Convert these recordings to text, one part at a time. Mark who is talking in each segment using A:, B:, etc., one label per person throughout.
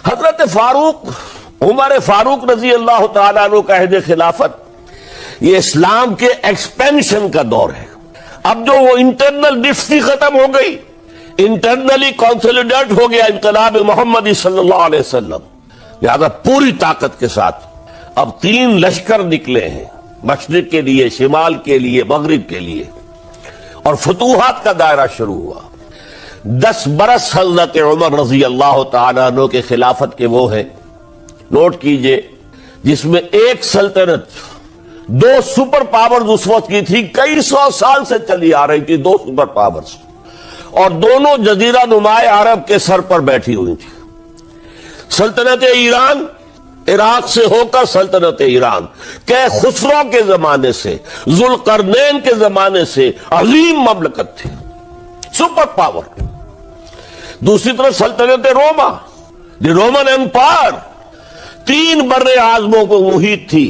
A: حضرت فاروق عمر فاروق رضی اللہ تعالیٰ عنہ کا عہد خلافت یہ اسلام کے ایکسپینشن کا دور ہے. اب جو وہ انٹرنل ڈفتی ختم ہو گئی, انٹرنلی کانسولیڈیٹ ہو گیا انقلاب محمدی صلی اللہ علیہ وسلم. لہذا پوری طاقت کے ساتھ اب 3 لشکر نکلے ہیں, مشرق کے لیے, شمال کے لیے, مغرب کے لیے, اور فتوحات کا دائرہ شروع ہوا. 10 برس حضرت عمر رضی اللہ تعالیٰ عنہ کے خلافت کے وہ ہیں, نوٹ کیجئے, جس میں ایک سلطنت 2 سپر پاورز اس وقت کی تھی, کئی 100 سال سے چلی آ رہی تھی 2 سپر پاورز, اور دونوں جزیرہ نما عرب کے سر پر بیٹھی ہوئی تھی. سلطنت ایران, عراق سے ہو کر سلطنت ایران کہ خسرو کے زمانے سے, ذوالقرنین کے زمانے سے عظیم مملکت تھی, سپر پاور. دوسری طرف سلطنت روما, دی رومن امپائر, 3 بر اعظموں کو محیط تھی.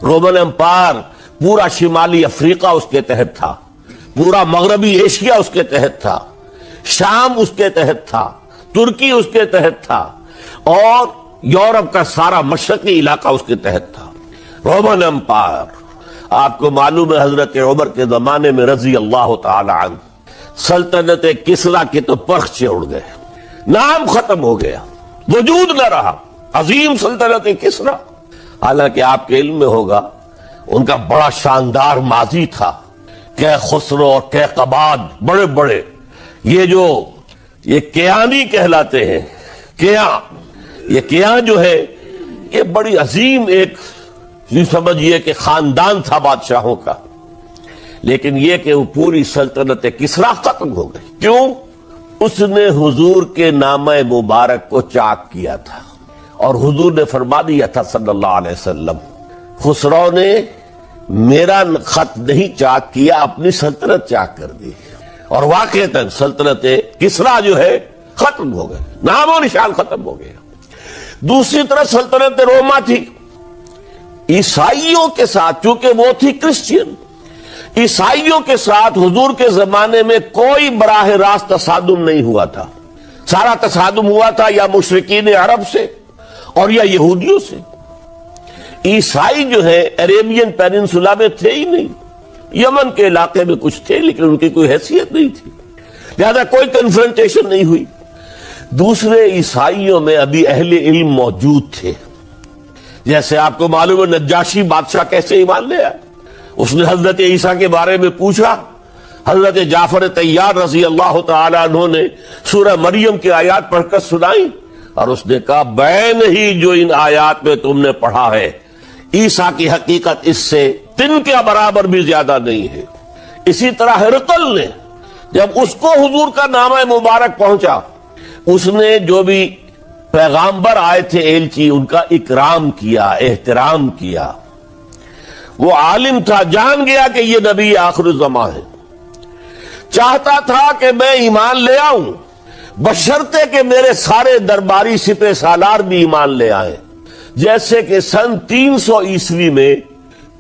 A: رومن امپائر پورا شمالی افریقہ اس کے تحت تھا, پورا مغربی ایشیا اس کے تحت تھا, شام اس کے تحت تھا, ترکی اس کے تحت تھا, اور یورپ کا سارا مشرقی علاقہ اس کے تحت تھا. Roman empire. آپ کو معلوم ہے حضرت عمر کے زمانے میں رضی اللہ تعالی عنہ سلطنت کسریٰ کے تو پرخچے اڑ گئے, نام ختم ہو گیا, وجود نہ رہا عظیم سلطنت کسریٰ. حالانکہ آپ کے علم میں ہوگا ان کا بڑا شاندار ماضی تھا, کہ خسرو اور کہ قباد بڑے بڑے, یہ کیانی کہلاتے ہیں, یہ کیاں جو ہے یہ بڑی عظیم ایک یوں سمجھیے کہ خاندان تھا بادشاہوں کا. لیکن یہ کہ وہ پوری سلطنت کسریٰ ختم ہو گئی. کیوں؟ اس نے حضور کے نامہ مبارک کو چاک کیا تھا, اور حضور نے فرما دیا تھا صلی اللہ علیہ وسلم, خسرو نے میرا خط نہیں چاک کیا, اپنی سلطنت چاک کر دی. اور واقعتاً سلطنت کسریٰ جو ہے ختم ہو گئے, نام و نشان ختم ہو گیا. دوسری طرف سلطنت روما تھی, عیسائیوں کے ساتھ, چونکہ وہ تھی کرسچین, عیسائیوں کے ساتھ حضور کے زمانے میں کوئی براہ راست تصادم نہیں ہوا تھا. سارا تصادم ہوا تھا یا مشرکین عرب سے اور یا یہودیوں سے. عیسائی جو ہے عربین پیننسولا میں تھے ہی نہیں, یمن کے علاقے میں کچھ تھے لیکن ان کی کوئی حیثیت نہیں تھی, لہذا کوئی کنفرنٹیشن نہیں ہوئی. دوسرے عیسائیوں میں ابھی اہل علم موجود تھے, جیسے آپ کو معلوم ہے نجاشی بادشاہ کیسے ایمان لے آیا. اس نے حضرت عیسیٰ کے بارے میں پوچھا, حضرت جعفر طیار رضی اللہ تعالیٰ عنہ نے سورہ مریم کی آیات پڑھ کر سنائی, اور اس نے کہا بین ہی جو ان آیات میں تم نے پڑھا ہے, عیسیٰ کی حقیقت اس سے 3 کے برابر بھی زیادہ نہیں ہے. اسی طرح ہرقل نے جب اس کو حضور کا نامہ مبارک پہنچا, اس نے جو بھی پیغامبر آئے تھے ایلچی, ان کا اکرام کیا, احترام کیا. وہ عالم تھا, جان گیا کہ یہ نبی آخر الزمان ہے, چاہتا تھا کہ میں ایمان لے آؤں بشرطے کہ میرے سارے درباری سپہ سالار بھی ایمان لے آئیں. جیسے کہ سن 300 عیسوی میں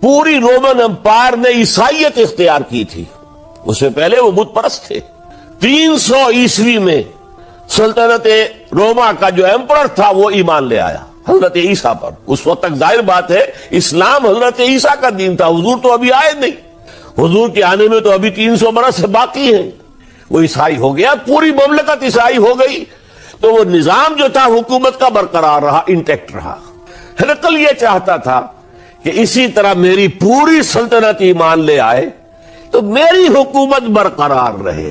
A: پوری رومن امپائر نے عیسائیت اختیار کی تھی, اس سے پہلے وہ بت پرست تھے. 300 عیسوی میں سلطنت روما کا جو ایمپرر تھا وہ ایمان لے آیا حضرت عیسیٰ پر. اس وقت تک ظاہر بات ہے اسلام حضرت عیسیٰ کا دین تھا, حضور تو ابھی آئے نہیں, حضور کے آنے میں تو ابھی 300 برس سے باقی ہیں. وہ عیسائی ہو گیا, پوری مملکت عیسائی ہو گئی, تو وہ نظام جو تھا حکومت کا برقرار رہا, انٹیکٹ رہا. ہرقل یہ چاہتا تھا کہ اسی طرح میری پوری سلطنت ایمان لے آئے تو میری حکومت برقرار رہے.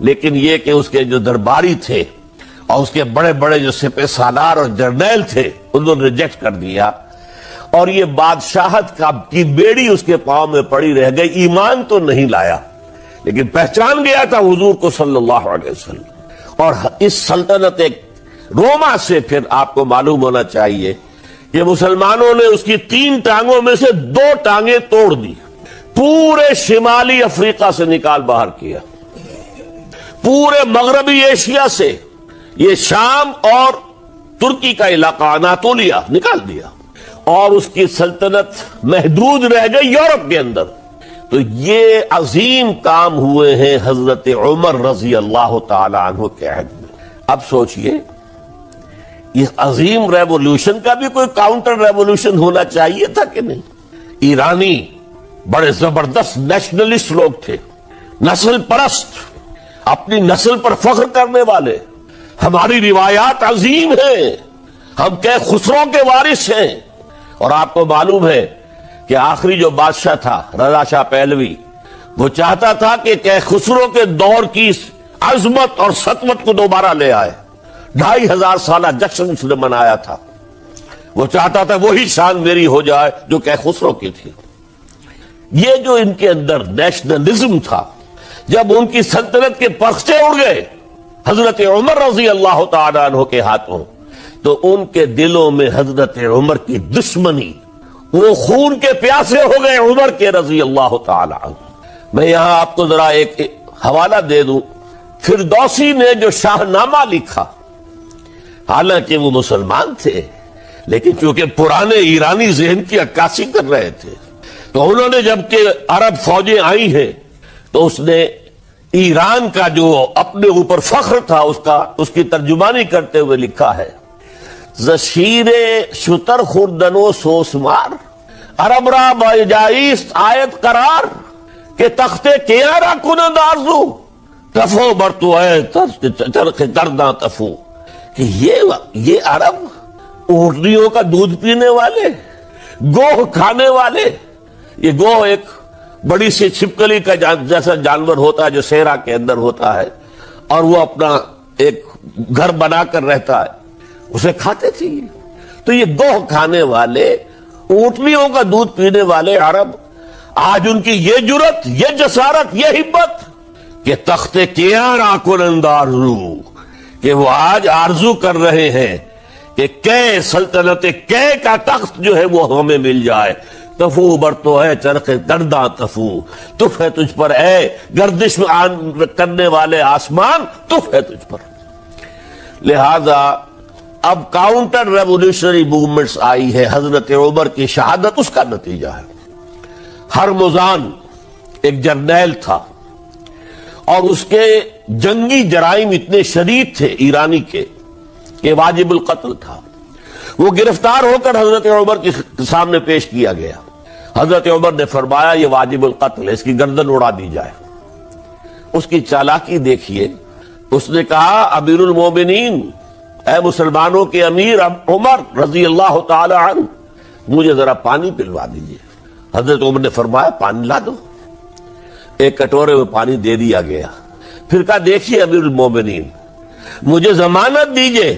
A: لیکن یہ کہ اس کے جو درباری تھے اور اس کے بڑے بڑے جو سپہ سالار اور جرنیل تھے, انہوں نے ریجیکٹ کر دیا, اور یہ بادشاہت کی بیڑی اس کے پاؤں میں پڑی رہ گئی. ایمان تو نہیں لایا لیکن پہچان گیا تھا حضور کو صلی اللہ علیہ وسلم. اور اس سلطنت روما سے پھر آپ کو معلوم ہونا چاہیے کہ مسلمانوں نے اس کی 3 ٹانگوں میں سے 2 ٹانگیں توڑ دی, پورے شمالی افریقہ سے نکال باہر کیا, پورے مغربی ایشیا سے یہ شام اور ترکی کا علاقہ اناطولیہ نکال دیا, اور اس کی سلطنت محدود رہ گئی یورپ کے اندر. تو یہ عظیم کام ہوئے ہیں حضرت عمر رضی اللہ تعالی عنہ کے عہد میں. اب سوچئے یہ عظیم ریولوشن کا بھی کوئی کاؤنٹر ریولوشن ہونا چاہیے تھا کہ نہیں؟ ایرانی بڑے زبردست نیشنلسٹ لوگ تھے، نسل پرست، اپنی نسل پر فخر کرنے والے. ہماری روایات عظیم ہیں، ہم خسرو کے وارث ہیں. اور آپ کو معلوم ہے کہ آخری جو بادشاہ تھا رضا شاہ پہلوی، وہ چاہتا تھا کہ خسرو کے دور کی عظمت اور سطوت کو دوبارہ لے آئے. 2500 سالہ جشن اس نے منایا تھا. وہ چاہتا تھا وہی شان میری ہو جائے جو خسرو کی تھی. یہ جو ان کے اندر نیشنلزم تھا، جب ان کی سلطنت کے پرچے اڑ گئے حضرت عمر رضی اللہ تعالیٰ عنہ کے ہاتھوں، تو ان کے دلوں میں حضرت عمر کی دشمنی، وہ خون کے پیاسے ہو گئے عمر کے رضی اللہ تعالیٰ عنہ. میں یہاں آپ کو ذرا ایک حوالہ دے دوں. فردوسی نے جو شاہ نامہ لکھا، حالانکہ وہ مسلمان تھے لیکن چونکہ پرانے ایرانی ذہن کی عکاسی کر رہے تھے، تو انہوں نے جب کہ عرب فوجیں آئی ہیں تو اس نے ایران کا جو اپنے اوپر فخر تھا اس کی ترجمانی کرتے ہوئے لکھا ہے: زشیر شتر خوردنو سوسمار عرب را بجائیست آیت قرار کہ تخت کیارا کنند آرزو تفو برتو ہے چرخ درداں تفو. کہ یہ عرب اونٹنیوں کا دودھ پینے والے، گوہ کھانے والے. یہ گوہ ایک بڑی سی چھپکلی کا جیسا جانور ہوتا ہے جو صحرا کے اندر ہوتا ہے، اور وہ اپنا ایک گھر بنا کر رہتا ہے، اسے کھاتے تھے. تو یہ گوہ کھانے والے، اونٹنیوں کا دودھ پینے والے عرب، آج ان کی یہ جرت، یہ جسارت، یہ ہمت کہ تخت کیاں راکنند آرزو، کہ وہ آج آرزو کر رہے ہیں کہ سلطنت کا تخت جو ہے وہ ہمیں مل جائے. تفو برتو ہے چرخ درداں تفو، تف ہے تجھ پر اے گردش کرنے والے آسمان، تف ہے تجھ پر. لہذا اب کاؤنٹر ریولوشنری موومنٹس آئی ہے. حضرت عمر کی شہادت اس کا نتیجہ ہے. ہرمزان ایک جرنیل تھا اور اس کے جنگی جرائم اتنے شدید تھے ایرانی کے کہ واجب القتل تھا. وہ گرفتار ہو کر حضرت عمر کے سامنے پیش کیا گیا. حضرت عمر نے فرمایا یہ واجب القتل ہے، اس کی گردن اڑا دی جائے. اس کی چالاکی دیکھیے. اس نے کہا امیر المومنین، اے مسلمانوں کے امیر عمر رضی اللہ تعالی عنہ، مجھے ذرا پانی پلوا دیجیے. حضرت عمر نے فرمایا پانی لا دو. ایک کٹورے میں پانی دے دیا گیا. پھر کہا دیکھیے امیر المومنین، مجھے ضمانت دیجیے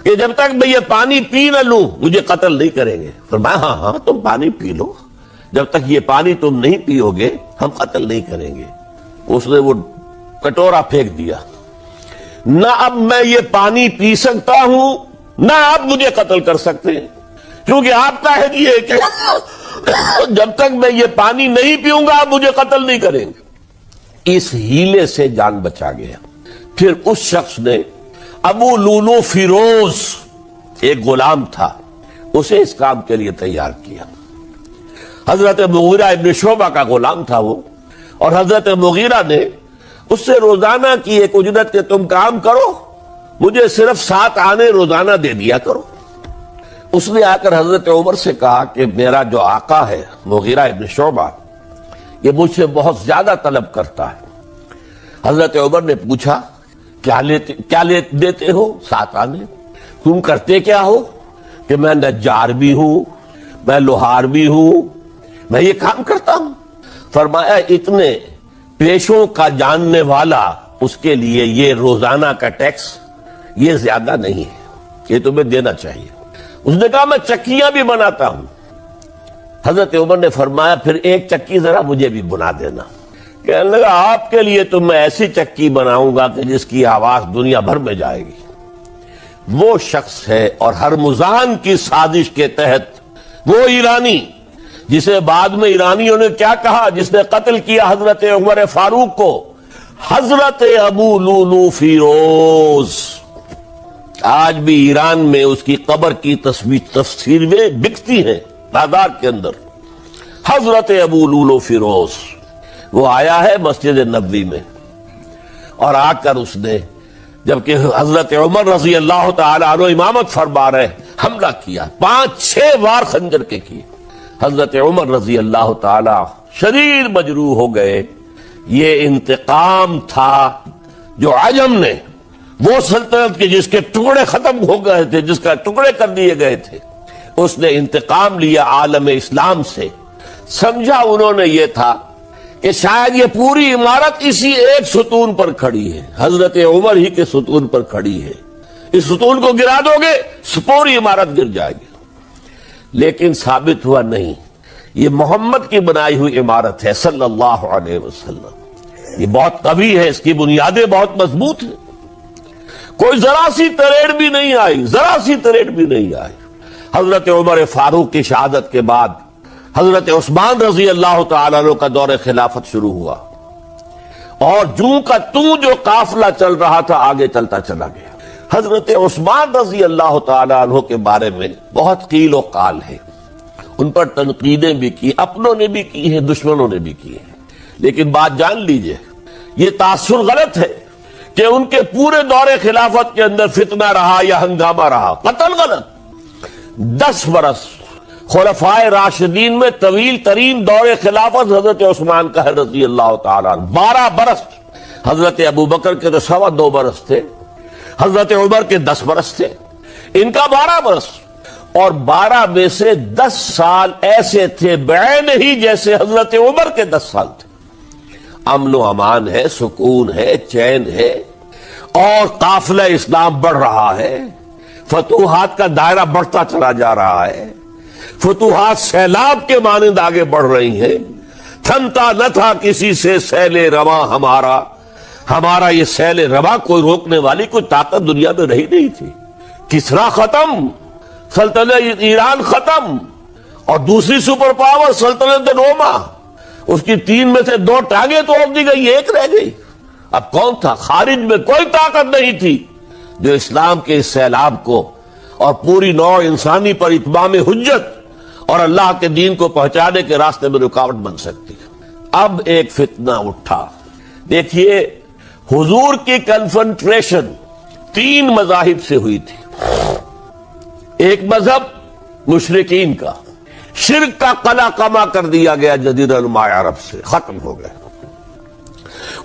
A: کہ جب تک میں یہ پانی پی نہ لوں مجھے قتل نہیں کریں گے. فرمایا ہاں تم پانی پی لو، جب تک یہ پانی تم نہیں پیو گے ہم قتل نہیں کریں گے. اس نے وہ کٹورا پھینک دیا. نہ اب میں یہ پانی پی سکتا ہوں، نہ آپ مجھے قتل کر سکتے ہیں، کیونکہ آپ کا ہے یہ کہ جب تک میں یہ پانی نہیں پیوں گا آپ مجھے قتل نہیں کریں گے. اس ہیلے سے جان بچا گیا. پھر اس شخص نے ابو لولو فیروز، ایک غلام تھا، اسے اس کام کے لیے تیار کیا. حضرت مغیرہ ابن شعبہ کا غلام تھا وہ، اور حضرت مغیرہ نے اس سے روزانہ کی ایک اجرت کہ تم کام کرو، مجھے صرف 7 آنے روزانہ دے دیا کرو. اس نے آ کر حضرت عمر سے کہا کہ میرا جو آقا ہے مغیرہ ابن شعبہ، یہ مجھ سے بہت زیادہ طلب کرتا ہے. حضرت عمر نے پوچھا کیا دیتے ہو؟ 7 آنے. تم کرتے کیا ہو؟ کہ میں نجار بھی ہوں، میں لوہار بھی ہوں، میں یہ کام کرتا ہوں. فرمایا اتنے پیشوں کا جاننے والا اس کے لیے یہ روزانہ کا ٹیکس یہ زیادہ نہیں ہے، یہ تمہیں دینا چاہیے. اس نے کہا میں چکیاں بھی بناتا ہوں. حضرت عمر نے فرمایا پھر ایک چکی ذرا مجھے بھی بنا دینا. کہنے لگا آپ کے لیے تو میں ایسی چکی بناؤں گا کہ جس کی آواز دنیا بھر میں جائے گی. وہ شخص ہے اور ہرمزان کی سازش کے تحت وہ ایرانی جسے بعد میں ایرانیوں نے کیا کہا، جس نے قتل کیا حضرت عمر فاروق کو، حضرت ابو لولو فیروز. آج بھی ایران میں اس کی قبر کی تصویریں بکتی ہیں بازار کے اندر. حضرت ابو لولو فیروز وہ آیا ہے مسجد نبوی میں، اور آ کر اس نے جبکہ حضرت عمر رضی اللہ تعالی عنہ امامت فرما رہے، حملہ کیا، 5-6 وار خنجر کے کیے۔ حضرت عمر رضی اللہ تعالی شدید مجروح ہو گئے۔ یہ انتقام تھا جو عجم نے، وہ سلطنت کے جس کے ٹکڑے ختم ہو گئے تھے، جس کا ٹکڑے کر دیے گئے تھے، اس نے انتقام لیا عالم اسلام سے۔ سمجھا انہوں نے یہ تھا کہ شاید یہ پوری عمارت اسی ایک ستون پر کھڑی ہے، حضرت عمر ہی کے ستون پر کھڑی ہے، اس ستون کو گرا دو گے پوری عمارت گر جائے گی۔ لیکن ثابت ہوا نہیں، یہ محمد کی بنائی ہوئی عمارت ہے صلی اللہ علیہ وسلم، یہ بہت قوی ہے، اس کی بنیادیں بہت مضبوط ہیں، کوئی ذرا سی تریڑ بھی نہیں آئی، ذرا سی تریڑ بھی نہیں آئی۔ حضرت عمر فاروق کی شہادت کے بعد حضرت عثمان رضی اللہ تعالیٰ عنہ کا دور خلافت شروع ہوا، اور جوں کا توں جو قافلہ چل رہا تھا آگے چلتا چلا گیا۔ حضرت عثمان رضی اللہ تعالیٰ عنہ کے بارے میں بہت قیل و قال ہے، ان پر تنقیدیں بھی کی، اپنوں نے بھی کی ہیں، دشمنوں نے بھی کی ہیں، لیکن بات جان لیجئے یہ تاثر غلط ہے کہ ان کے پورے دور خلافت کے اندر فتنہ رہا یا ہنگامہ رہا، قطعاً غلط۔ 10 برس خلفائے راشدین میں طویل ترین دور خلافت حضرت عثمان کا ہے رضی اللہ تعالیٰ عنہ۔ 12 برس حضرت ابوبکر کے تو 2.25 برس تھے، حضرت عمر کے 10 برس تھے، ان کا 12 برس، اور 12 میں سے 10 سال ایسے تھے بعین ہی جیسے حضرت عمر کے 10 سال تھے۔ امن و امان ہے، سکون ہے، چین ہے، اور قافلہ اسلام بڑھ رہا ہے، فتوحات کا دائرہ بڑھتا چلا جا رہا ہے، فتوحات سیلاب کے مانند آگے بڑھ رہی ہیں۔ تھمتا نہ تھا کسی سے سیل رواں ہمارا، ہمارا یہ سیل رواں کوئی روکنے والی کوئی طاقت دنیا میں رہی نہیں تھی۔ کسرا ختم، سلطنت ایران ختم، اور دوسری سپر پاور سلطنت روما، اس کی 3 میں سے 2 ٹانگیں توڑ دی گئی، 1 رہ گئی۔ اب کون تھا؟ خارج میں کوئی طاقت نہیں تھی جو اسلام کے اس سیلاب کو اور پوری نوع انسانی پر اتمام حجت اور اللہ کے دین کو پہنچانے کے راستے میں رکاوٹ بن سکتی ہے۔ اب ایک فتنہ اٹھا۔ دیکھیے حضور کی کنفرنٹریشن 3 مذاہب سے ہوئی تھی۔ ایک مذہب مشرکین کا، شرک کا قلع قمع کر دیا گیا جزیرہ نما عرب سے، ختم ہو گئے۔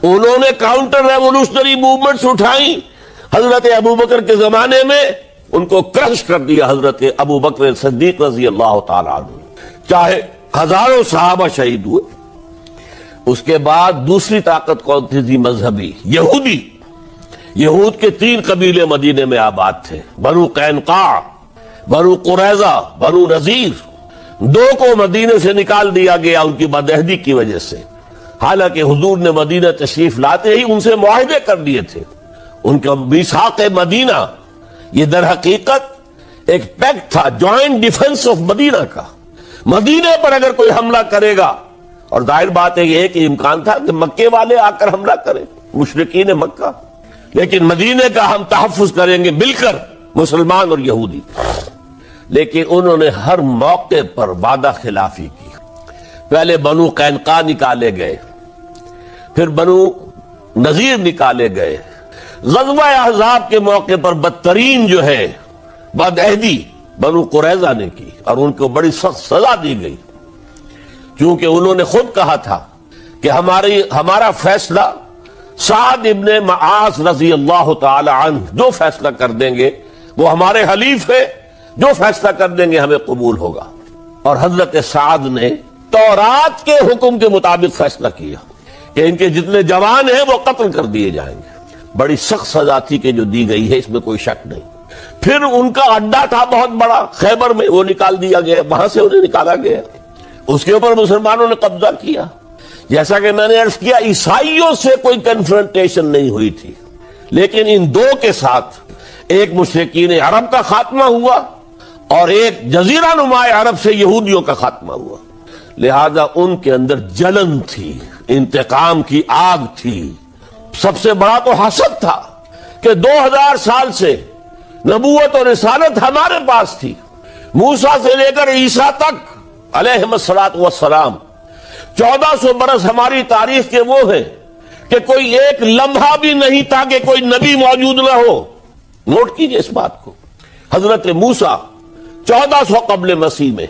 A: انہوں نے کاؤنٹر ریولوشنری موومنٹس اٹھائیں حضرت ابوبکر کے زمانے میں، ان کو کرش کر دیا حضرت ابوبکر صدیق رضی اللہ تعالیٰ عنہ، چاہے ہزاروں صحابہ شہید ہوئے۔ اس کے بعد دوسری طاقت کون تھی؟ مذہبی یہودی۔ یہود کے 3 قبیلے مدینے میں آباد تھے، بنو قینقاع، بنو قریظہ، بنو نذیر۔ 2 کو مدینے سے نکال دیا گیا ان کی بدعہدی کی وجہ سے، حالانکہ حضور نے مدینہ تشریف لاتے ہی ان سے معاہدے کر دیے تھے۔ ان کا میثاق مدینہ یہ در حقیقت ایک پیکٹ تھا، جوائنٹ ڈیفنس آف مدینہ کا۔ مدینے پر اگر کوئی حملہ کرے گا، اور ظاہر بات ہے کہ ایک ہی امکان تھا کہ مکے والے آ کر حملہ کریں، مشرکین مکہ، لیکن مدینے کا ہم تحفظ کریں گے مل کر، مسلمان اور یہودی۔ لیکن انہوں نے ہر موقع پر وعدہ خلافی کی۔ پہلے بنو قینقاع نکالے گئے، پھر بنو نذیر نکالے گئے۔ غزوہ احزاب کے موقع پر بدترین جو ہے بدعہدی بنو قریظہ نے کی، اور ان کو بڑی سخت سزا دی گئی، کیونکہ انہوں نے خود کہا تھا کہ ہمارا فیصلہ سعد ابن معاذ رضی اللہ تعالی عنہ جو فیصلہ کر دیں گے وہ ہمارے حلیف ہے، جو فیصلہ کر دیں گے ہمیں قبول ہوگا۔ اور حضرت سعد نے تورات کے حکم کے مطابق فیصلہ کیا کہ ان کے جتنے جوان ہیں وہ قتل کر دیے جائیں گے۔ بڑی سخت سزا تھی کہ جو دی گئی ہے، اس میں کوئی شک نہیں۔ پھر ان کا اڈا تھا بہت بڑا خیبر میں، وہ نکال دیا گیا، وہاں سے انہیں نکالا گیا، اس کے اوپر مسلمانوں نے قبضہ کیا۔ جیسا کہ میں نے عرض کیا، عیسائیوں سے کوئی کنفرنٹیشن نہیں ہوئی تھی، لیکن ان 2 کے ساتھ ایک مشرکین عرب کا خاتمہ ہوا اور ایک جزیرہ نما عرب سے یہودیوں کا خاتمہ ہوا۔ لہذا ان کے اندر جلن تھی، انتقام کی آگ تھی۔ سب سے بڑا تو حسد تھا کہ 2000 سال سے نبوت اور رسالت ہمارے پاس تھی، موسیٰ سے لے کر عیسیٰ تک علیہم الصلاۃ والسلام، 1400 برس ہماری تاریخ کے وہ ہیں کہ کوئی ایک لمحہ بھی نہیں تھا کہ کوئی نبی موجود نہ ہو. نوٹ کیجئے اس بات کو. حضرت موسیٰ 1400 قبل مسیح میں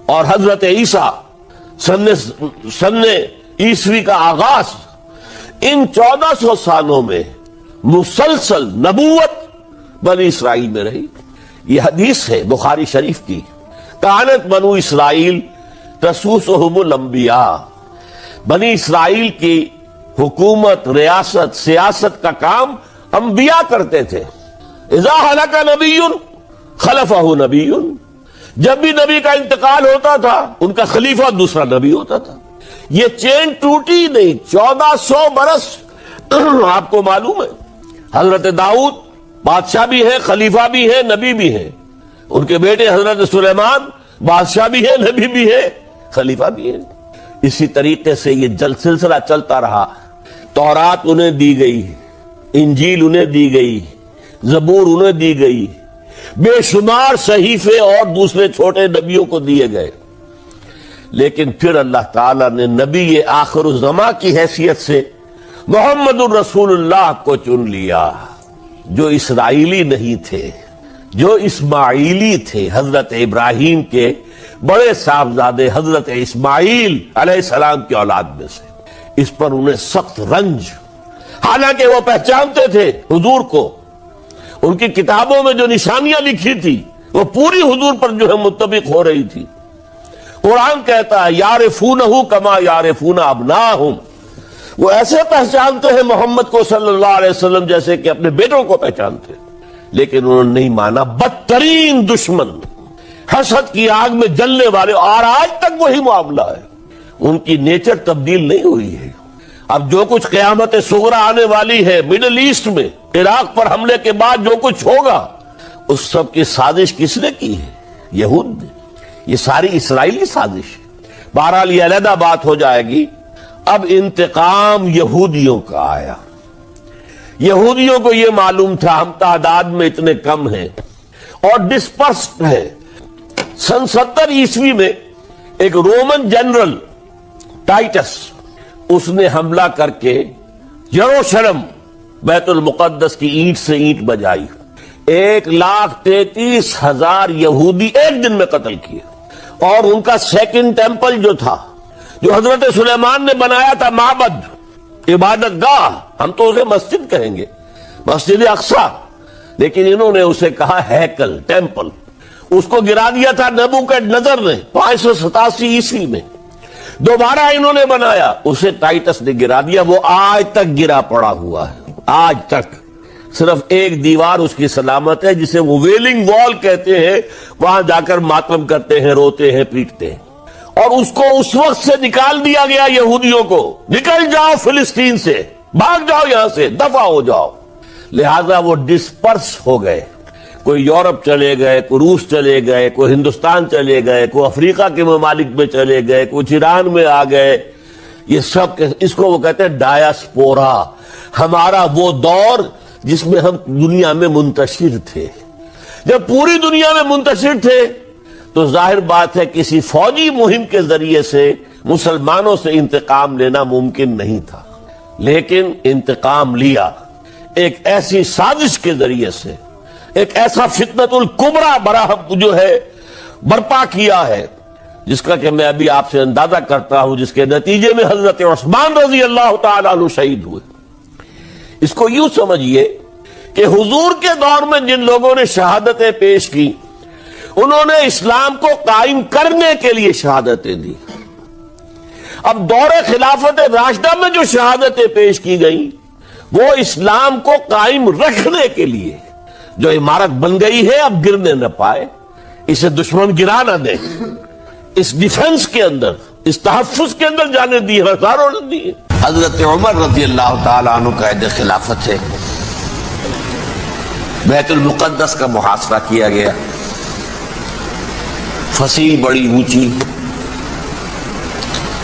A: اور حضرت عیسیٰ سن عیسوی کا آغاز، ان 1400 سالوں میں مسلسل نبوت بنی اسرائیل میں رہی. یہ حدیث ہے بخاری شریف کی، کانت بنو اسرائیل تسوسہم الانبیاء. بنی اسرائیل کی حکومت، ریاست، سیاست کا کام انبیاء کرتے تھے. اذا ہلک نبی خلفہ نبی، جب بھی نبی کا انتقال ہوتا تھا ان کا خلیفہ دوسرا نبی ہوتا تھا. یہ چین ٹوٹی نہیں. 1400 برس آپ کو معلوم ہے. حضرت داؤد بادشاہ بھی ہے، خلیفہ بھی ہے، نبی بھی ہے. ان کے بیٹے حضرت سلیمان بادشاہ بھی ہے، نبی بھی ہے، خلیفہ بھی ہے. اسی طریقے سے یہ سلسلہ چلتا رہا. تورات انہیں دی گئی، انجیل انہیں دی گئی، زبور انہیں دی گئی، بے شمار صحیفے اور دوسرے چھوٹے نبیوں کو دیے گئے. لیکن پھر اللہ تعالیٰ نے نبی آخر الزماں کی حیثیت سے محمد الرسول اللہ کو چن لیا، جو اسرائیلی نہیں تھے، جو اسماعیلی تھے. حضرت ابراہیم کے بڑے صاحبزادے حضرت اسماعیل علیہ السلام کی اولاد میں سے. اس پر انہیں سخت رنج، حالانکہ وہ پہچانتے تھے حضور کو. ان کی کتابوں میں جو نشانیاں لکھی تھی وہ پوری حضور پر جو ہے مطابق ہو رہی تھی. قرآن کہتا ہے یعرفونہ کما یعرفون ابناہم، وہ ایسے پہچانتے ہیں محمد کو صلی اللہ علیہ وسلم جیسے کہ اپنے بیٹوں کو پہچانتے. لیکن انہوں نے نہیں مانا. بدترین دشمن، حسد کی آگ میں جلنے والے، اور آج تک وہی معاملہ ہے. ان کی نیچر تبدیل نہیں ہوئی ہے. اب جو کچھ قیامت صغریٰ آنے والی ہے مڈل ایسٹ میں، عراق پر حملے کے بعد جو کچھ ہوگا، اس سب کی سازش کس نے کی ہے؟ یہود نے. یہ ساری اسرائیلی سازش ہے. بہرحال یہ علیحدہ بات ہو جائے گی. اب انتقام یہودیوں کا آیا. یہودیوں کو یہ معلوم تھا ہم تعداد میں اتنے کم ہیں اور ڈسپرسڈ ہیں. سن 70 عیسوی میں ایک رومن جنرل ٹائٹس، اس نے حملہ کر کے یروشلم بیت المقدس کی اینٹ سے اینٹ بجائی. 1,33,000 یہودی ایک دن میں قتل کیے. اور ان کا سیکنڈ ٹیمپل جو تھا، جو حضرت سلیمان نے بنایا تھا، معبد، عبادت گاہ، ہم تو اسے مسجد کہیں گے، مسجد اقصی، لیکن انہوں نے اسے کہا ہیکل، ٹیمپل. اس کو گرا دیا تھا نبوکدنضر نے 587 عیسوی میں. دوبارہ انہوں نے بنایا، اسے ٹائٹس نے گرا دیا. وہ آج تک گرا پڑا ہوا ہے، آج تک. صرف ایک دیوار اس کی سلامت ہے جسے وہ ویلنگ وال کہتے ہیں. وہاں جا کر ماتم کرتے ہیں، روتے ہیں، پیٹتے ہیں. اور اس کو اس وقت سے نکال دیا گیا یہودیوں کو، نکل جاؤ فلسطین سے، بھاگ جاؤ یہاں سے، دفع ہو جاؤ. لہذا وہ ڈسپرس ہو گئے. کوئی یورپ چلے گئے، کوئی روس چلے گئے، کوئی ہندوستان چلے گئے، کوئی افریقہ کے ممالک میں چلے گئے، کوئی ایران میں آ گئے. یہ سب اس کو وہ کہتے ہیں ڈایاسپورا. ہمارا وہ دور جس میں ہم دنیا میں منتشر تھے. جب پوری دنیا میں منتشر تھے تو ظاہر بات ہے کسی فوجی مہم کے ذریعے سے مسلمانوں سے انتقام لینا ممکن نہیں تھا. لیکن انتقام لیا ایک ایسی سازش کے ذریعے سے، ایک ایسا فتنۃ الکبریٰ براہم جو ہے برپا کیا ہے، جس کا کہ میں ابھی آپ سے اندازہ کرتا ہوں، جس کے نتیجے میں حضرت عثمان رضی اللہ تعالیٰ عنہ شہید ہوئے. اس کو یوں سمجھیے کہ حضور کے دور میں جن لوگوں نے شہادتیں پیش کی، انہوں نے اسلام کو قائم کرنے کے لیے شہادتیں دی. اب دور خلافت راشدہ میں جو شہادتیں پیش کی گئیں وہ اسلام کو قائم رکھنے کے لیے. جو عمارت بن گئی ہے اب گرنے نہ پائے، اسے دشمن گرا نہ دے، اس ڈیفنس کے اندر، اس تحفظ کے اندر جانے دی، ہزاروں نے دی. حضرت عمر رضی اللہ تعالیٰ عنہ کا عہد خلافت ہے. بیت المقدس کا محاصرہ کیا گیا. فصیل بڑی اونچی،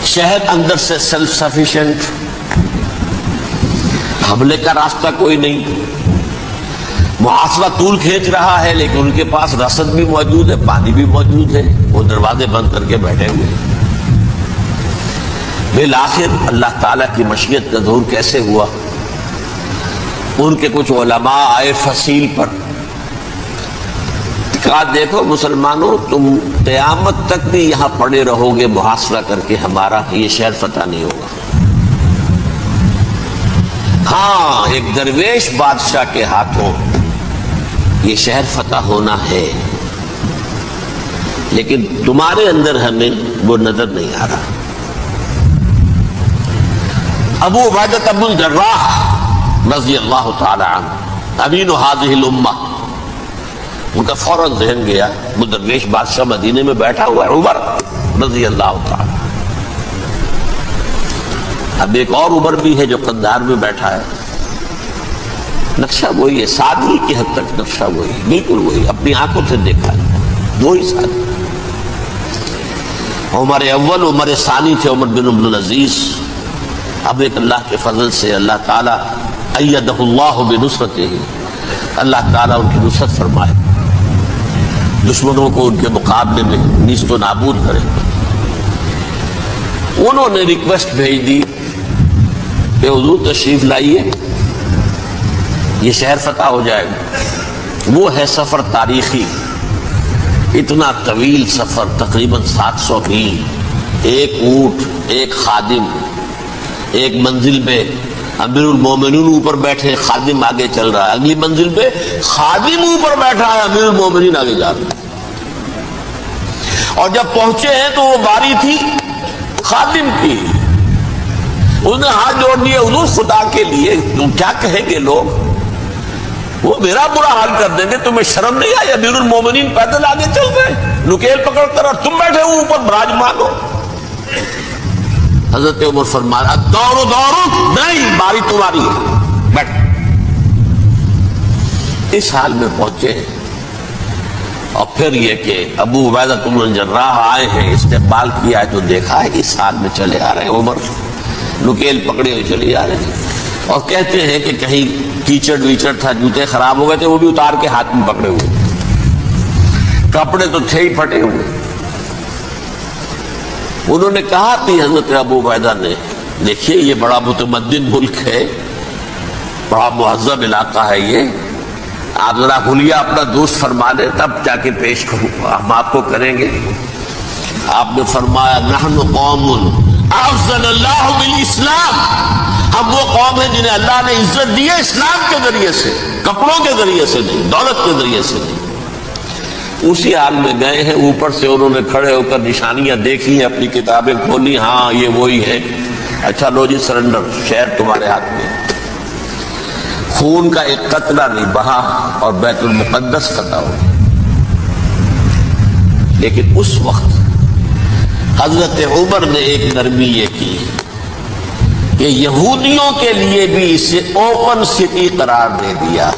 A: شہر اندر سے سیلف سفیشینٹ، حملے کا راستہ کوئی نہیں. محاصرہ طول کھینچ رہا ہے لیکن ان کے پاس رسد بھی موجود ہے، پانی بھی موجود ہے. وہ دروازے بند کر کے بیٹھے ہوئے. بالآخر اللہ تعالیٰ کی مشیت کا ظہور کیسے ہوا؟ ان کے کچھ علماء آئے فصیل پر، کہا دیکھو مسلمانوں، تم قیامت تک بھی یہاں پڑے رہو گے محاصرہ کر کے ہمارا، یہ شہر فتح نہیں ہوگا۔ ہاں ایک درویش بادشاہ کے ہاتھوں یہ شہر فتح ہونا ہے، لیکن تمہارے اندر ہمیں وہ نظر نہیں آ رہا۔ ابو عبیدہ بن الجراح رضی اللہ تعالی عنہ امین هذه الامہ، ان کا فوراً ذہن گیا وہ درویش بادشاہ مدینے میں بیٹھا ہوا ہے عمر رضی اللہ تعالی۔ اب ایک اور عمر بھی ہے جو قندھار میں بیٹھا ہے، نقشہ وہی ہے، سادگی کی حد تک نقشہ وہی، بالکل وہی، اپنی آنکھوں سے دیکھا ہے وہی سادگی۔ عمر اول عمر ثانی تھے عمر بن عبد العزیز۔ اب ایک اللہ کے فضل سے اللہ تعالیٰ ایدہ اللہ بنصرتہ، اللہ تعالیٰ ان کی نصرت فرمائے، دشمنوں کو ان کے مقابلے میں نیست و نابود کرے۔ انہوں نے ریکویسٹ بھیج دی کہ حضور تشریف لائیے، یہ شہر فتح ہو جائے گا۔ وہ ہے سفر تاریخی، اتنا طویل سفر، تقریباً 700 میل، ایک اونٹ، ایک خادم، ایک منزل میں امیر المومنین اوپر بیٹھے، خادم آگے چل رہا ہے، اگلی منزل پہ خادم اوپر بیٹھا ہے، امیر المومنین آگے جا رہے ہیں۔ اور جب پہنچے ہیں تو وہ باری تھی خادم کی، اس نے ہاتھ جوڑ دیے، حضور خدا کے لیے تم کیا کہیں گے لوگ، وہ میرا برا حال کر دیں گے، تمہیں شرم نہیں آئی؟ امیر المومنین پیدل آگے چل گئے نکیل پکڑ کر، اور تم بیٹھے ہو اوپر براجمان ہو۔ حضرت عمر فرمایا دورو دورو، نہیں باری تمہاری ہے، بیٹھ۔ اس حال میں پہنچے ہیں، اور پھر یہ کہ ابو عبیدہ بن الجراح آئے ہیں، استقبال کیا ہے تو دیکھا ہے اس حال میں چلے آ رہے ہیں، عمر نکیل پکڑے ہوئے چلے آ رہے ہیں، اور کہتے ہیں کہ کہیں کیچڑ ویچڑ تھا، جوتے خراب ہو گئے تھے، وہ بھی اتار کے ہاتھ میں پکڑے ہوئے، کپڑے تو تھے ہی پھٹے ہوئے۔ انہوں نے کہا کہ حضرت ابو عبیدہ نے، دیکھیے یہ بڑا متمدن ملک ہے، بڑا مہذب علاقہ ہے، یہ آپ ذرا حلیہ اپنا دوست فرما دیں تب جا کے پیش کروں، ہم آپ کو کریں گے۔ آپ نے فرمایا نحن قوم اعزنا اللہ بالاسلام، ہم وہ قوم ہیں جنہیں اللہ نے عزت دی ہے اسلام کے ذریعے سے، کپڑوں کے ذریعے سے نہیں، دولت کے ذریعے سے نہیں۔ اسی حال میں گئے ہیں، اوپر سے انہوں نے کھڑے ہو کر نشانیاں دیکھی ہیں، اپنی کتابیں کھولی، ہاں یہ وہی ہے، اچھا لو جی سرنڈر، شہر تمہارے ہاتھ میں۔ خون کا ایک قطرہ نہیں بہا اور بیت المقدس فتح ہو گیا۔ لیکن اس وقت حضرت عمر نے ایک نرمی یہ کی کہ یہودیوں کے لیے بھی اسے اوپن سٹی قرار دے دیا۔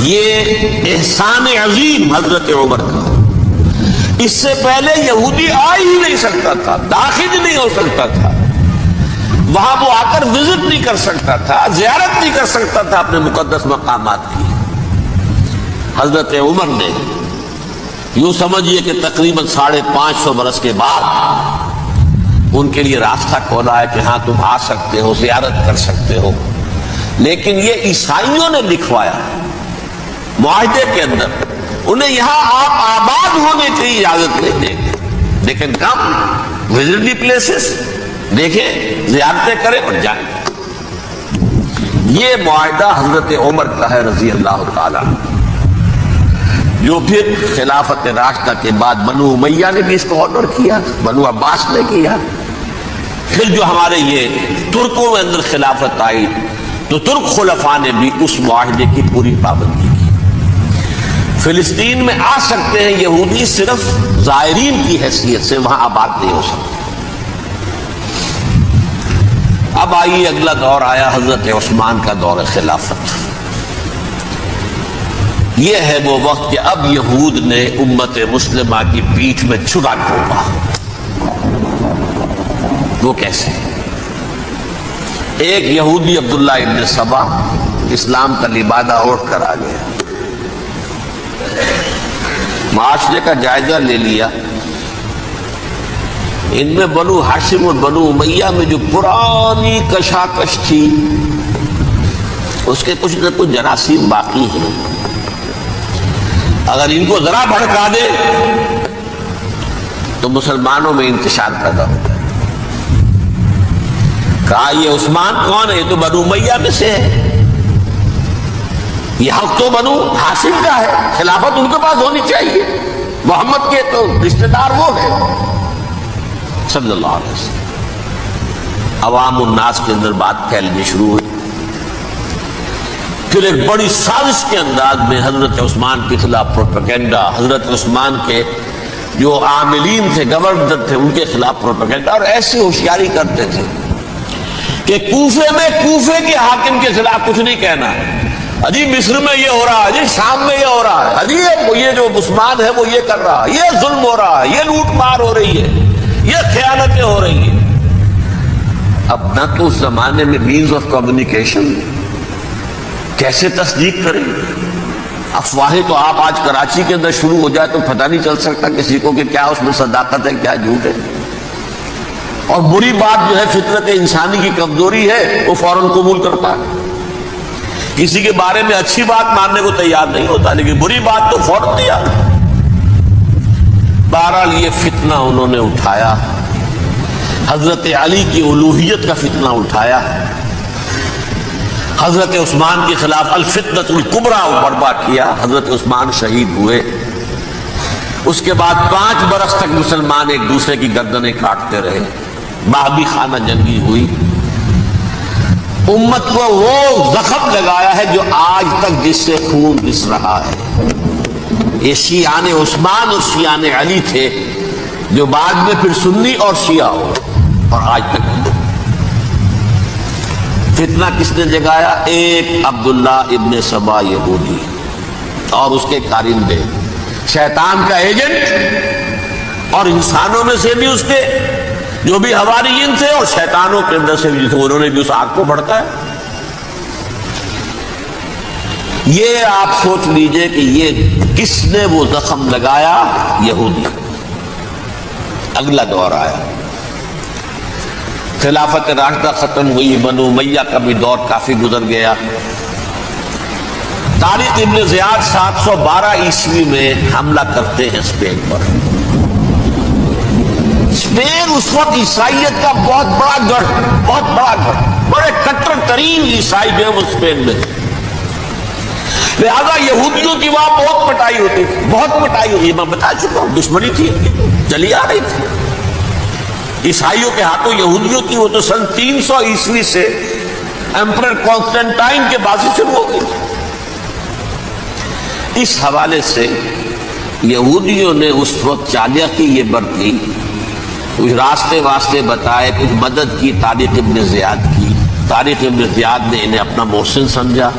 A: یہ احسان عظیم حضرت عمر کا، اس سے پہلے یہودی آ ہی نہیں سکتا تھا، داخل ہی نہیں ہو سکتا تھا، وہاں وہ آ کر وزٹ نہیں کر سکتا تھا، زیارت نہیں کر سکتا تھا اپنے مقدس مقامات کی۔ حضرت عمر نے یوں سمجھیے کہ تقریباً 550 برس کے بعد ان کے لیے راستہ کھولا ہے کہ ہاں تم آ سکتے ہو، زیارت کر سکتے ہو۔ لیکن یہ عیسائیوں نے لکھوایا معاہدے کے اندر، انہیں یہاں آپ آباد ہونے کی اجازت نہیں دیں گے، لیکن کم وزٹ دی پلیسز، دیکھیں زیارتیں کریں اور جائیں۔ یہ معاہدہ حضرت عمر کا ہے رضی اللہ تعالی، جو پھر خلافت راشدہ کے بعد بنو امیہ نے بھی اس کو آنر کیا، بنو عباس نے کیا۔ پھر جو ہمارے یہ ترکوں میں اندر خلافت آئی تو ترک خلفاء نے بھی اس معاہدے کی پوری پابندی کی۔ فلسطین میں آ سکتے ہیں یہودی صرف زائرین کی حیثیت سے، وہاں آباد نہیں ہو سکتے۔ اب آئیے اگلا دور آیا حضرت عثمان کا دور خلافت۔ یہ ہے وہ وقت کہ اب یہود نے امت مسلمہ کی پیٹھ میں چھڑا ڈھونڈا۔ وہ کیسے؟ ایک یہودی عبداللہ ابن سبا اسلام کا لبادہ اوڑھ کر آ گیا، معاشرے کا جائزہ لے لیا، ان میں بنو ہاشم اور بنو امیہ میں جو پرانی کشاکش تھی اس کے کچھ نہ کچھ جراثیم باقی ہیں. اگر ان کو ذرا بھڑکا دے تو مسلمانوں میں انتشار پیدا ہو جائے. کہا یہ عثمان کون ہے؟ یہ تو بنو امیہ میں سے ہے. یہ حق تو بنو ہاشم کا ہے، خلافت ان کے پاس ہونی چاہیے. محمد کے تو رشتہ دار وہ ہے صلی اللہ علیہ وسلم. عوام الناس کے اندر بات پھیلنی شروع ہوئی. پھر ایک بڑی سازش کے انداز میں حضرت عثمان کے خلاف پروپیگنڈا، حضرت عثمان کے جو عاملین تھے، گورنر تھے، ان کے خلاف پروپیگنڈا. اور ایسی ہوشیاری کرتے تھے کہ کوفے میں کوفے کے حاکم کے خلاف کچھ نہیں کہنا. اجی مصر میں یہ ہو رہا ہے، اجی شام میں یہ ہو رہا ہے، اجی یہ جو عثمان ہے وہ یہ کر رہا ہے، یہ ظلم ہو رہا ہے، یہ لوٹ مار ہو رہی ہے، یہ خیانتیں ہو رہی ہیں. اب نہ تو اس زمانے میں مینز آف کمیونیکیشن، کیسے تصدیق کریں؟ افواہیں تو آپ آج کراچی کے اندر شروع ہو جائے تو پتہ نہیں چل سکتا کسی کو کہ کیا اس میں صداقت ہے کیا جھوٹ ہے. اور بری بات جو ہے فطرت انسانی کی کمزوری ہے، وہ فوراً قبول کرتا ہے. کسی کے بارے میں اچھی بات ماننے کو تیار نہیں ہوتا، لیکن بری بات تو فوراً تیار. بہرحال یہ فتنہ انہوں نے اٹھایا، حضرت علی کی الوہیت کا فتنہ اٹھایا، حضرت عثمان کے خلاف الفتنۃ الکبریٰ برپا کیا. حضرت عثمان شہید ہوئے. اس کے بعد 5 برس تک مسلمان ایک دوسرے کی گردنیں کاٹتے رہے. باہمی خانہ جنگی ہوئی. امت کو وہ زخم لگایا ہے جو آج تک جس سے خون رس رہا ہے. یہ شیعان عثمان اور شیعان علی تھے جو بعد میں پھر سنی اور شیعہ ہو، اور آج تک فتنہ کس نے جگایا؟ ایک عبداللہ ابن سبا یہودی اور اس کے کارندے، شیطان کا ایجنٹ، اور انسانوں میں سے بھی اس کے جو بھی حواریین تھے اور شیطانوں کے اندر سے بھی تھے، انہوں نے بھی اس آگ کو بھڑکایا. یہ آپ سوچ لیجئے کہ یہ کس نے وہ زخم لگایا؟ یہودی. اگلا دور آیا، خلافت راشدہ ختم ہوئی، بنو امیہ کا بھی دور کافی گزر گیا. طارق ابن زیاد 712 عیسوی میں حملہ کرتے ہیں اسپین پر. اسپین اس وقت عیسائیت کا بہت بڑا گڑھ، بڑے کٹر ترین عیسائی جو ہے وہ اسپین میں تھے. لہذا یہودیوں کی وہاں بہت پٹائی ہوتی تھی، بہت پٹائی ہوئی. میں بتا چکا ہوں، دشمنی تھی چلی آ رہی تھی عیسائیوں کے ہاتھوں یہودیوں کی. وہ تو سن 300 عیسوی سے ایمپرر کانسٹنٹائن کے بعد سے شروع ہو گئی. اس حوالے سے یہودیوں نے اس وقت چالیکی یہ برتی، کچھ راستے واسطے بتائے، کچھ مدد کی طارق ابن زیاد کی. طارق ابن زیاد نے انہیں اپنا محسن سمجھا.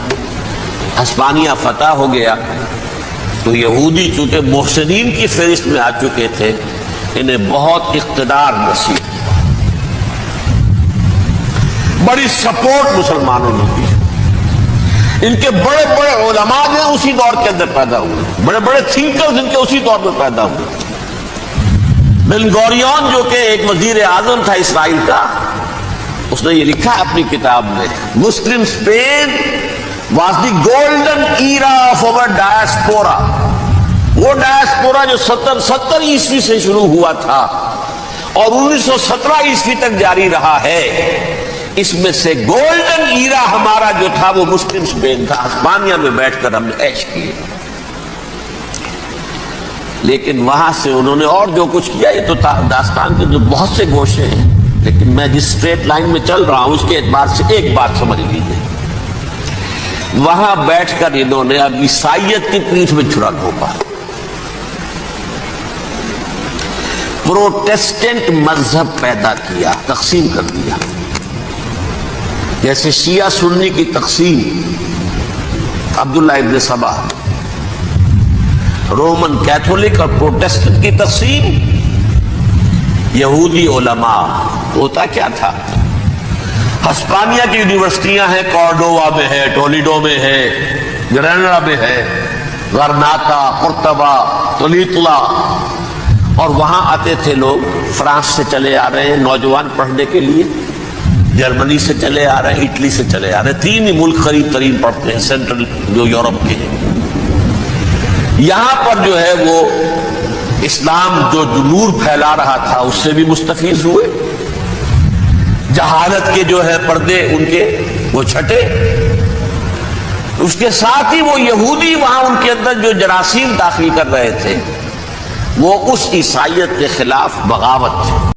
A: ہسپانیہ فتح ہو گیا تو یہودی چونکہ محسنین کی فہرست میں آ چکے تھے، انہیں بہت اقتدار نصیب ہوا. بڑی سپورٹ مسلمانوں نے دی. ان کے بڑے بڑے علماء جو اسی دور کے اندر پیدا ہوئے، بڑے بڑے تھنکرز ان کے اسی دور میں پیدا ہوئے. بن گوریون جو کہ ایک وزیر اعظم تھا اسرائیل کا، اس نے یہ لکھا اپنی کتاب میں، مسلم Spain was the golden era of our diaspora. وہ ڈائسپورا جو 70 عیسوی سے شروع ہوا تھا اور 1917 عیسوی تک جاری رہا ہے، اس میں سے گولڈن ایرا ہمارا جو تھا وہ مسلم اسپین تھا. ہسپانیہ میں بیٹھ کر ہم نے عیش کیے. لیکن وہاں سے انہوں نے اور جو کچھ کیا، یہ تو داستان کے جو بہت سے گوشے ہیں، لیکن میں جس اسٹریٹ لائن میں چل رہا ہوں اس کے اعتبار سے ایک بات سمجھ لیجیے. وہاں بیٹھ کر انہوں نے اب عیسائیت کی پیٹھ میں چھڑا گھونپا. پروٹیسٹنٹ مذہب پیدا کیا، تقسیم کر دیا. جیسے شیعہ سنی کی تقسیم، عبداللہ ابن سبا. رومن کیتھولک اور پروٹیسٹنٹ کی تقسیم. یہودی علماء. ہوتا کیا تھا، ہسپانیہ کی یونیورسٹیاں ہیں، کارڈووا میں ہے، ٹولیڈو میں ہے، گریناڈا میں ہے، غرناطہ، قرطبہ، تولیتلا، اور وہاں آتے تھے لوگ، فرانس سے چلے آ رہے ہیں نوجوان پڑھنے کے لیے، جرمنی سے چلے آ رہے ہیں، اٹلی سے چلے آ رہے ہیں، 3 ہی ملک قریب ترین پڑھتے ہیں سینٹرل جو یورپ کے ہیں۔ یہاں پر جو ہے وہ اسلام جو نور پھیلا رہا تھا اس سے بھی مستفیض ہوئے، جہالت کے جو ہے پردے ان کے وہ چھٹے، اس کے ساتھ ہی وہ یہودی وہاں ان کے اندر جو جراثیم داخل کر رہے تھے وہ اس عیسائیت کے خلاف بغاوت تھی۔